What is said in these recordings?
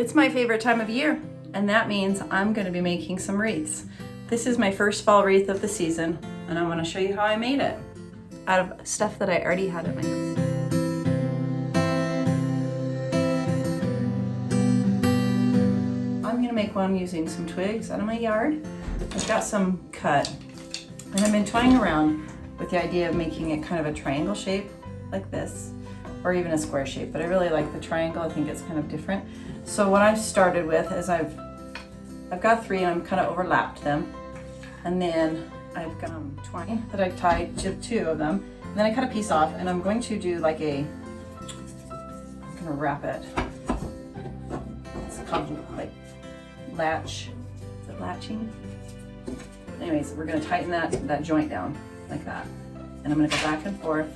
It's my favorite time of year, and that means I'm going to be making some wreaths. This is my first fall wreath of the season, and I'm going to show you how I made it out of stuff that I already had at my house. I'm going to make one using some twigs out of my yard. I've got some cut, and I've been toying around with the idea of making it kind of a triangle shape like this, or even a square shape, but I really like the triangle. I think it's kind of different. So what I've started with is I've got 3 and I'm kind of overlapped them, and then I've got twine that I tied to 2 of them, and then I cut a piece off, and I'm going to do like I'm gonna wrap it. It's called like latch. Is it latching? Anyways, we're gonna tighten that joint down like that, and I'm gonna go back and forth.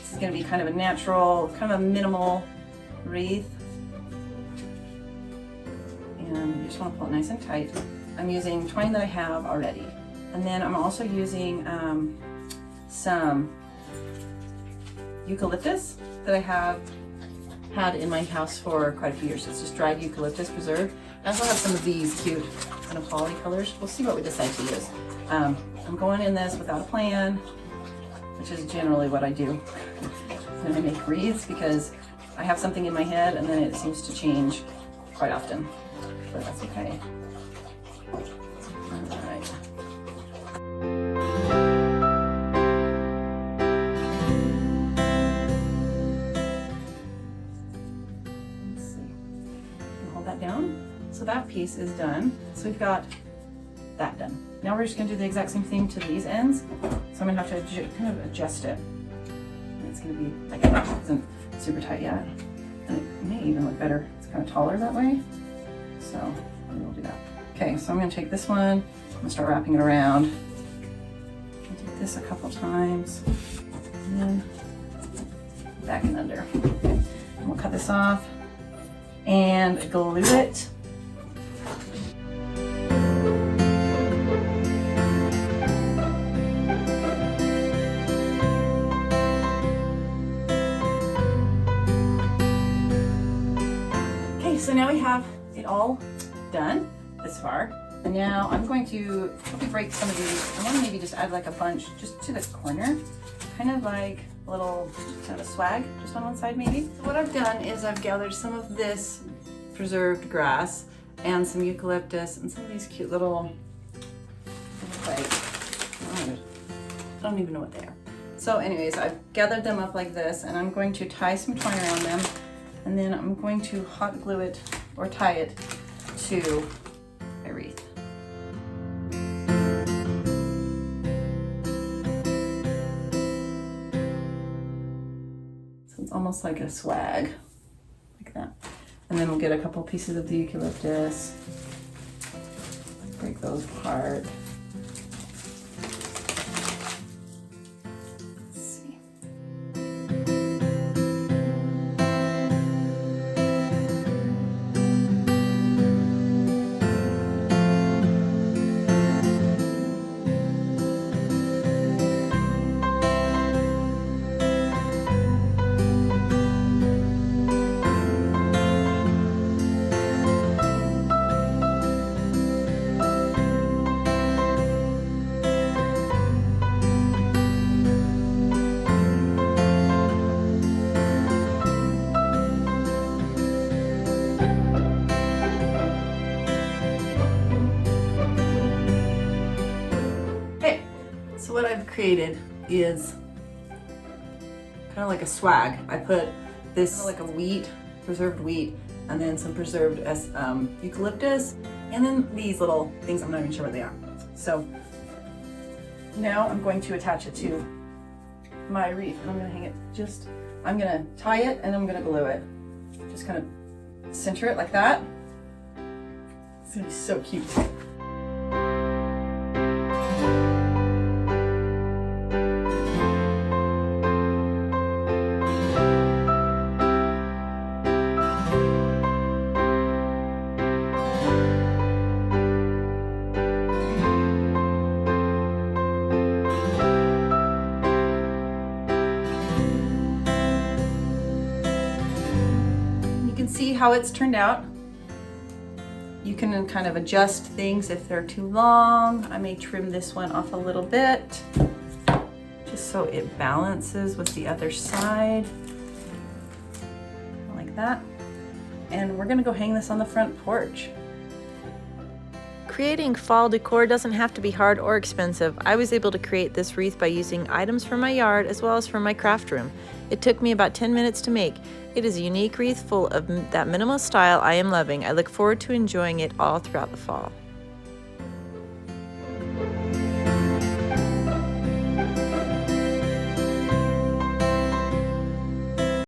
This is gonna be kind of a natural, kind of a minimal wreath. And you just want to pull it nice and tight. I'm using twine that I have already. And then I'm also using some eucalyptus that I have had in my house for quite a few years. It's just dried eucalyptus preserved. I also have some of these cute kind of holly colors. We'll see what we decide to use. I'm going in this without a plan, which is generally what I do when I make wreaths, because I have something in my head and then it seems to change quite often. But that's okay. All right. Let's see. Hold that down. So that piece is done. So we've got that done. Now we're just going to do the exact same thing to these ends. So I'm going to have to kind of adjust it. And it's going to be like that. It isn't super tight yet. And it may even look better. It's kind of taller that way. So we'll do that. Okay, so I'm going to take this one, I'm going to start wrapping it around. I'll do this a couple times, and then back and under. Okay. And we'll cut this off and glue it. Okay, so now we have it all done this far, and now I'm going to probably break some of these. I want to maybe just add like a bunch just to the corner, kind of like a little kind of a swag just on one side maybe. So what I've done is I've gathered some of this preserved grass and some eucalyptus and some of these cute little like, I don't even know what they are. So anyways, I've gathered them up like this, and I'm going to tie some twine around them, and then I'm going to hot glue it or tie it to a wreath. So it's almost like a swag, like that. And then we'll get a couple pieces of the eucalyptus, break those apart. So what I've created is kind of like a swag. I put this like a wheat, preserved wheat, and then some preserved eucalyptus, and then these little things, I'm not even sure what they are. So now I'm going to attach it to my wreath, and I'm going to hang it I'm going to tie it and I'm going to glue it. Just kind of center it like that. It's going to be so cute. See how it's turned out. You can kind of adjust things if they're too long. I may trim this one off a little bit, just so it balances with the other side, like that. And we're gonna go hang this on the front porch. Creating fall decor doesn't have to be hard or expensive. I was able to create this wreath by using items from my yard as well as from my craft room. It took me about 10 minutes to make. It is a unique wreath full of that minimalist style I am loving. I look forward to enjoying it all throughout the fall.